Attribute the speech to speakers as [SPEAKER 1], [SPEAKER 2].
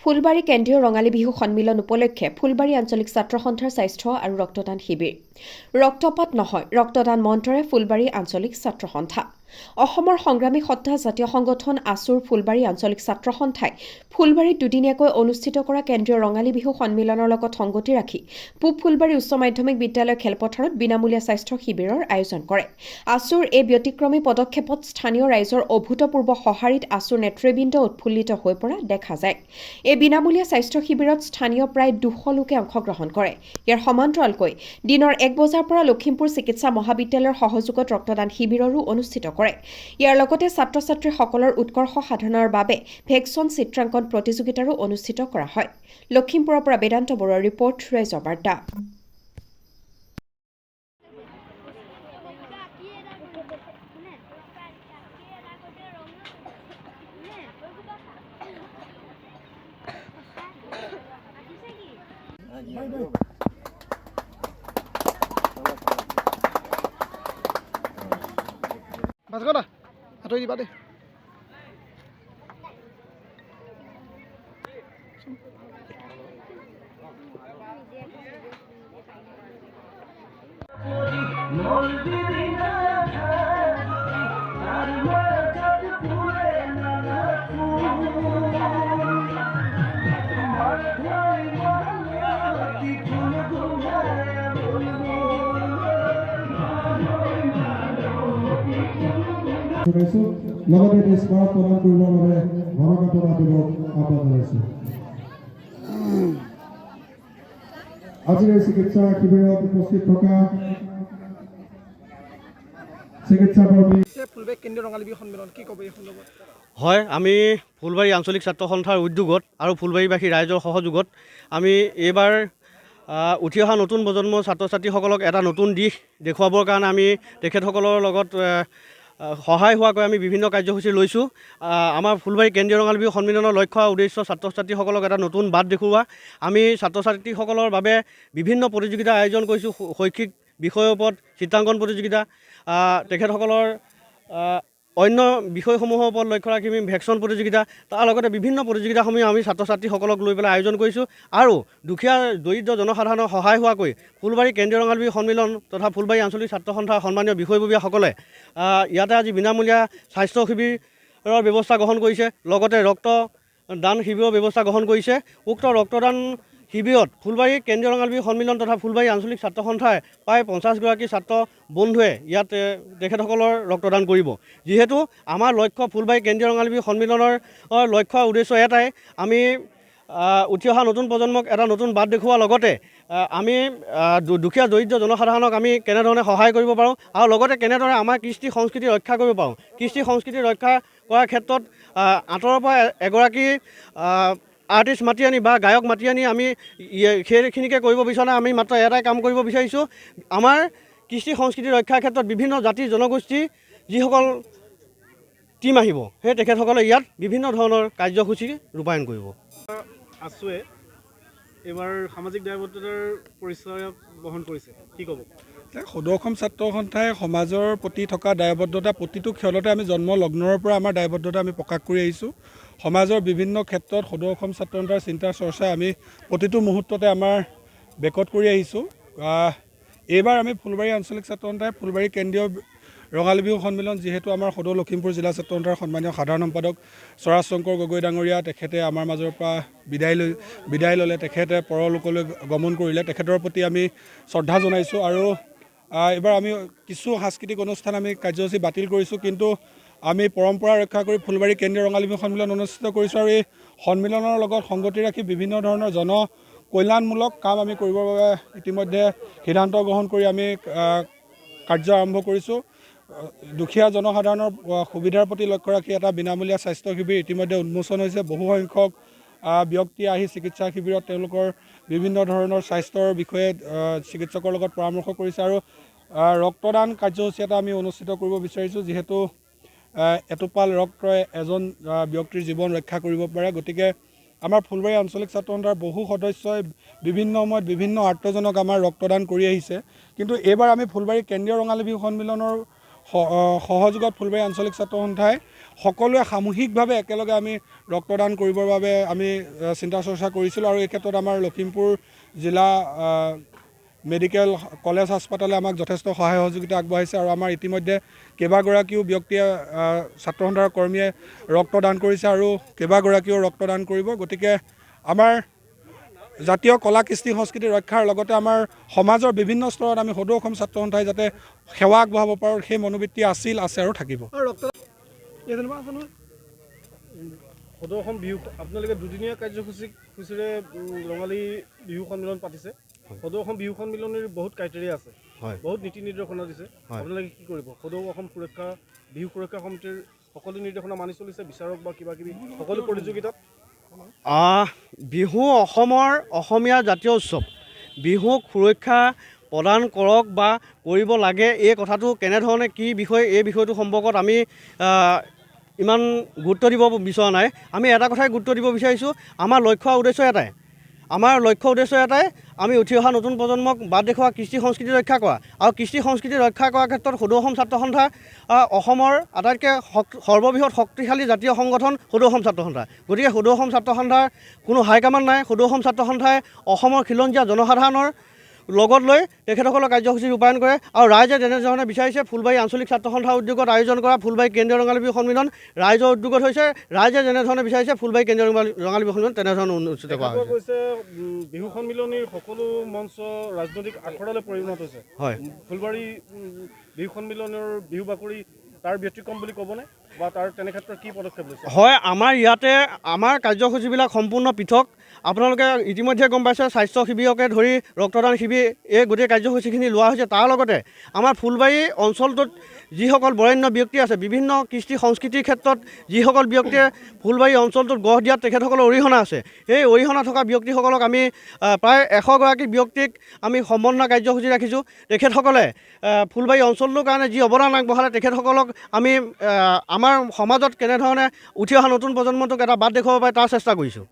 [SPEAKER 1] ফুলবাৰী কেন্দ্ৰীয় ৰঙালী বিহু সন্মিলন উপলক্ষে ফুলবাৰী আঞ্চলিক ছাত্ৰ সন্থাৰ স্বাস্থ্য আৰু ৰক্তদান শিবিৰ। ৰক্তপাত নহয়, ৰক্তদান মন্ত্ৰৰে ফুলবাৰী আঞ্চলিক ছাত্ৰ সন্থা। অসমৰ সংগ্ৰামী সত্তা জাতীয় সংগঠন আছুৰ ফুলবাৰী আঞ্চলিক ছাত্ৰ সন্থাই ফুলবাৰীত দুদিনীয়াকৈ অনুষ্ঠিত কৰা কেন্দ্ৰীয় ৰঙালী বিহু সন্মিলনৰ লগত সংগতি ৰাখি পূব ফুলবাৰী উচ্চ মাধ্যমিক বিদ্যালয় খেলপথাৰত বিনামূলীয়া স্বাস্থ্য শিবিৰৰ আয়োজন কৰে। আছুৰ এই ব্যতিক্ৰমী পদক্ষেপত স্থানীয় ৰাইজৰ অভূতপূৰ্ব সঁহাৰিত আছুৰ নেতৃবৃন্দ উৎফুল্লিত হৈ পৰা দেখা যায়। এই বিনামূলীয়া স্বাস্থ্য শিবিৰত স্থানীয় প্ৰায় 200 লোকে অংশগ্ৰহণ কৰে। ইয়াৰ সমান্তৰালকৈ দিনৰ 1 বজাৰ পৰা লখিমপুৰ চিকিৎসা মহাবিদ্যালয়ৰ সহযোগত ৰক্তদান শিবিৰৰো অনুষ্ঠিত কৰে। ইয়াৰ লগতে ছাত্ৰ-ছাত্ৰীসকলৰ উৎকৰ্ষ সাধনৰ বাবে ভেকচন চিত্ৰাংকন প্ৰতিযোগিতাৰো অনুষ্ঠিত কৰা হয়। লখিমপুৰৰ পৰা বেদান্ত বৰুৱাৰ ৰিপৰ্ট, ৰাইজৰ বাৰ্তা।
[SPEAKER 2] Masuklah, atau ini Pak deh.
[SPEAKER 3] লগতে স্মাৰক প্ৰদান কৰিবৰ বাবে ঘনকাটক আদিবক আহ্বান জনাইছোঁ। আজিৰ এই চিকিৎসা শিবিৰত উপস্থিত থকা চিকিৎসা কৰ্মী
[SPEAKER 2] ফুলবাৰী কেন্দ্ৰীয় ৰঙালী বিহু সন্মিলন কি ক'ব এই সন্দৰ্ভত?
[SPEAKER 4] হয়, আমি ফুলবাৰী আঞ্চলিক ছাত্ৰ সন্থাৰ উদ্যোগত আৰু ফুলবাৰীবাসী ৰাইজৰ সহযোগত আমি এইবাৰ উঠি অহা নতুন প্ৰজন্মৰ ছাত্ৰ ছাত্ৰীসকলক এটা নতুন দিশ দেখুৱাবৰ কাৰণে আমি তেখেতসকলৰ লগত সহায় হোৱাকৈ আমি বিভিন্ন কাৰ্যসূচী লৈছোঁ। আমাৰ ফুলবাৰী কেন্দ্ৰীয় ৰঙালী বিহু সন্মিলনৰ লক্ষ্য উদ্দেশ্য ছাত্ৰ ছাত্ৰীসকলক এটা নতুন বাট দেখুওৱা। আমি ছাত্ৰ ছাত্ৰীসকলৰ বাবে বিভিন্ন প্ৰতিযোগিতা আয়োজন কৰিছোঁ। শৈক্ষিক বিষয়ৰ ওপৰত চিত্ৰাংকন প্ৰতিযোগিতা, তেখেতসকলৰ অন্য বিষয়সমূহৰ ওপৰত লক্ষ্য ৰাখি আমি ভেকচন প্ৰতিযোগিতা, তাৰ লগতে বিভিন্ন প্ৰতিযোগিতাসমূহ আমি ছাত্ৰ ছাত্ৰীসকলক লৈ পেলাই আয়োজন কৰিছোঁ। আৰু দুখীয়া দৰিদ্ৰ জনসাধাৰণৰ সহায় হোৱাকৈ ফুলবাৰী কেন্দ্ৰীয় ৰঙালী বিহু সন্মিলন তথা ফুলবাৰী আঞ্চলিক ছাত্ৰ সন্থাৰ সন্মানীয় বিষয়ববীয়াসকলে ইয়াতে আজি বিনামূলীয়া স্বাস্থ্য শিবিৰৰ ব্যৱস্থা গ্ৰহণ কৰিছে, লগতে ৰক্তদান শিবিৰৰ ব্যৱস্থা গ্ৰহণ কৰিছে। উক্ত ৰক্তদান শিবিৰত ফুলবাৰী কেন্দ্ৰীয় ৰঙালী বিহু সন্মিলন তথা ফুলবাৰী আঞ্চলিক ছাত্ৰ সন্থাই প্ৰায় 50গৰাকী ছাত্ৰ বন্ধুৱে ইয়াত তেখেতসকলৰ ৰক্তদান কৰিব। যিহেতু আমাৰ লক্ষ্য ফুলবাৰী কেন্দ্ৰীয় ৰঙালী বিহু সন্মিলনৰ লক্ষ্য উদ্দেশ্য এটাই, আমি উঠি অহা নতুন প্ৰজন্মক এটা নতুন বাট দেখুওৱাৰ লগতে আমি দুখীয়া দৰিদ্ৰ জনসাধাৰণক আমি কেনেধৰণে সহায় কৰিব পাৰোঁ আৰু লগতে কেনেদৰে আমাৰ কৃষ্টি সংস্কৃতি ৰক্ষা কৰিব পাৰোঁ। কৃষ্টি সংস্কৃতি ৰক্ষা কৰাৰ ক্ষেত্ৰত আঁতৰৰ পৰা এগৰাকী আৰ্টিষ্ট মাতি আনি বা গায়ক মাতি আনি আমি সেইখিনিকে কৰিব বিচৰা নাই। আমি মাত্ৰ এটাই কাম কৰিব বিচাৰিছোঁ, আমাৰ কৃষ্টি সংস্কৃতি ৰক্ষাৰ ক্ষেত্ৰত বিভিন্ন জাতি জনগোষ্ঠী যিসকল টীম আহিব, সেই তেখেতসকলে ইয়াত বিভিন্ন ধৰণৰ কাৰ্যসূচী ৰূপায়ণ কৰিব।
[SPEAKER 5] আছুৱে এইবাৰ সামাজিক দায়বদ্ধতাৰ পৰিচয় বহন কৰিছে, কি ক'ব?
[SPEAKER 6] সদৌ অসম ছাত্ৰ সন্থাই সমাজৰ প্ৰতি থকা দায়বদ্ধতা প্ৰতিটো ক্ষণতে আমি জন্ম লগ্নৰ পৰা আমাৰ দায়বদ্ধতা আমি প্ৰকাশ কৰি আহিছোঁ। সমাজৰ বিভিন্ন ক্ষেত্ৰত সদৌ অসম ছাত্ৰ সন্থাৰ চিন্তা চৰ্চাই আমি প্ৰতিটো মুহূৰ্ততে আমাৰ বেকত কৰি আহিছোঁ। এইবাৰ আমি ফুলবাৰী আঞ্চলিক ছাত্ৰ সন্থাই ফুলবাৰী কেন্দ্ৰীয় ৰঙালী বিহু সন্মিলন, যিহেতু আমাৰ সদৌ লখিমপুৰ জিলা ছাত্ৰ সন্থাৰ সন্মানীয় সাধাৰণ সম্পাদক স্বৰাজ শংকৰ গগৈ ডাঙৰীয়া তেখেতে আমাৰ মাজৰ পৰা বিদায় ল'লে, তেখেতে পৰলোকলৈ গমন কৰিলে, তেখেতৰ প্ৰতি আমি শ্ৰদ্ধা জনাইছোঁ। আৰু এইবাৰ আমি কিছু সাংস্কৃতিক অনুষ্ঠান আমি কাৰ্যসূচী বাতিল কৰিছোঁ, কিন্তু আমি পৰম্পৰা ৰক্ষা কৰি ফুলবাৰী কেন্দ্ৰীয় ৰঙালী বিহু সন্মিলন অনুষ্ঠিত কৰিছোঁ। আৰু এই সন্মিলনৰ লগত সংগতি ৰাখি বিভিন্ন ধৰণৰ কল্যাণমূলক কাম আমি কৰিবৰ বাবে ইতিমধ্যে সিদ্ধান্ত গ্ৰহণ কৰি আমি কাৰ্য আৰম্ভ কৰিছোঁ। দুখীয়া জনসাধাৰণৰ সুবিধাৰ প্ৰতি লক্ষ্য ৰাখি এটা বিনামূলীয়া স্বাস্থ্য শিবিৰ ইতিমধ্যে উন্মোচন হৈছে। বহুসংখ্যক ব্যক্তি আহি চিকিৎসা শিবিৰত তেওঁলোকৰ বিভিন্ন ধৰণৰ স্বাস্থ্যৰ বিষয়ে চিকিৎসকৰ লগত পৰামৰ্শ কৰিছে। আৰু ৰক্তদান কাৰ্যসূচী এটা আমি অনুষ্ঠিত কৰিব বিচাৰিছোঁ, যিহেতু এটোপাল ৰক্তই এজন ব্যক্তিৰ জীৱন ৰক্ষা কৰিব পাৰে। গতিকে আমাৰ ফুলবাৰী আঞ্চলিক ছাত্ৰ সন্থাৰ বহু সদস্যই বিভিন্ন সময়ত বিভিন্ন আৰ্তজনক আমাৰ ৰক্তদান কৰি আহিছে, কিন্তু এইবাৰ আমি ফুলবাৰী কেন্দ্ৰীয় ৰঙালী বিহু সন্মিলনৰ সহযোগত ফুলবাৰী আঞ্চলিক ছাত্ৰ সন্থাই সকলোৱে সামূহিকভাৱে একেলগে আমি ৰক্তদান কৰিবৰ বাবে আমি চিন্তা চৰ্চা কৰিছিলোঁ আৰু এই ক্ষেত্ৰত আমাৰ লখিমপুৰ জিলা মেডিকেল কলেজ হাস্পতালে আমাক যথেষ্ট সহায় সহযোগিতা আগবঢ়াইছে আৰু আমাৰ ইতিমধ্যে কেইবাগৰাকীও ব্যক্তিয়ে ছাত্ৰ সন্থাৰ কৰ্মীয়ে ৰক্তদান কৰিছে আৰু কেইবাগৰাকীও ৰক্তদান কৰিব। গতিকে আমাৰ জাতীয় কলা কৃষ্টি সংস্কৃতি ৰক্ষাৰ লগতে আমাৰ সমাজৰ বিভিন্ন স্তৰত আমি সদৌ অসম ছাত্ৰ সন্থাই যাতে সেৱা আগবঢ়াব পাৰোঁ সেই মনোবৃত্তি আছিল, আছে আৰু থাকিব।
[SPEAKER 2] আৰু ৰক্তদান এই যেনিবা আছে নহয়
[SPEAKER 5] সদৌ অসম বিহু আপোনালোকে দুদিনীয়া কাৰ্যসূচীৰে ৰঙালী বিহু সন্মিলন পাতিছে। সদৌ অসম বিহু সন্মিলনৰ বহুত ক্ৰাইটেৰিয়া আছে, বহুত নীতি নিৰ্দেশনা দিছে। আপোনালোকে কি কৰিব? সদৌ অসম বিহু সুৰক্ষা সমিতিৰ সকলো নিৰ্দেশনা মানি চলিছে, বিচাৰক বা কিবা কিবি সকলো প্ৰতিযোগিতাত?
[SPEAKER 4] বিহু অসমৰ অসমীয়া জাতীয় উৎসৱ। বিহুক সুৰক্ষা প্ৰদান কৰক বা কৰিব লাগে, এই কথাটো কেনেধৰণে কি বিষয়, এই বিষয়টো সম্পৰ্কত আমি ইমান গুৰুত্ব দিব বিচৰা নাই। আমি এটা কথাই গুৰুত্ব দিব বিচাৰিছোঁ, আমাৰ লক্ষ্য উদ্দেশ্য এটাই। আমি উঠি অহা নতুন প্ৰজন্মক বাট দেখুওৱা, কৃষ্টি সংস্কৃতি ৰক্ষা কৰা আৰু কৃষ্টি সংস্কৃতি ৰক্ষা কৰাৰ ক্ষেত্ৰত সদৌ অসম ছাত্ৰ সন্থা অসমৰ আটাইতকৈ সৰ্ববৃহৎ শক্তিশালী জাতীয় সংগঠন সদৌ অসম ছাত্ৰ সন্থা। গতিকে সদৌ অসম ছাত্ৰ সন্থাৰ কোনো হাইকামাণ্ড নাই। সদৌ অসম ছাত্ৰ সন্থাই অসমৰ খিলঞ্জীয়া জনসাধাৰণৰ লগত লৈ তেখেতসকলৰ কাৰ্যসূচী ৰূপায়ণ কৰে আৰু ৰাইজে যেনেধৰণে বিচাৰিছে ফুলবাৰী আঞ্চলিক ছাত্ৰ সন্থাৰ উদ্যোগত আয়োজন কৰা ফুলবাৰী কেন্দ্ৰীয় ৰঙালী বিহু সন্মিলন ৰাইজৰ উদ্যোগত হৈছে। ৰাইজে যেনেধৰণে বিচাৰিছে ফুলবাৰী কেন্দ্ৰীয় ৰঙালী বিহু সন্মিলন তেনেধৰণে অনুষ্ঠিত কৰা হৈছে।
[SPEAKER 5] বিহু সন্মিলনীৰ সকলো মঞ্চ ৰাজনৈতিক আখৰালৈ পৰিণত হৈছে।
[SPEAKER 4] হয়,
[SPEAKER 5] ফুলবাৰী বিহু সন্মিলনৰ বিহু বাকৰি তাৰ ব্যতিক্ৰম বুলি ক'বনে বা তাৰ তেনে ক্ষেত্ৰত কি পদক্ষেপ লৈছে?
[SPEAKER 4] হয়, আমাৰ ইয়াতে আমাৰ কাৰ্যসূচীবিলাক সম্পূৰ্ণ পৃথক। আপোনালোকে ইতিমধ্যে গম পাইছে, স্বাস্থ্য শিবিৰকে ধৰি ৰক্তদান শিবিৰ এই গোটেই কাৰ্যসূচীখিনি লোৱা হৈছে। তাৰ লগতে আমাৰ ফুলবাৰী অঞ্চলটোত যিসকল বৰেণ্য ব্যক্তি আছে, বিভিন্ন কৃষ্টি সংস্কৃতিৰ ক্ষেত্ৰত যিসকল ব্যক্তিয়ে ফুলবাৰী অঞ্চলটোত গঢ় দিয়াত তেখেতসকলৰ অৰিহণা আছে, সেই অৰিহণা থকা ব্যক্তিসকলক আমি প্ৰায় 100 গৰাকী ব্যক্তিক আমি সম্বৰ্ধনা কাৰ্যসূচী ৰাখিছোঁ। তেখেতসকলে ফুলবাৰী অঞ্চলটোৰ কাৰণে যি অৱদান আগবঢ়ালে তেখেতসকলক আমি আমাৰ সমাজত কেনেধৰণে উঠি অহা নতুন প্ৰজন্মটোক এটা বাট দেখুৱাব পাৰে তাৰ চেষ্টা কৰিছোঁ।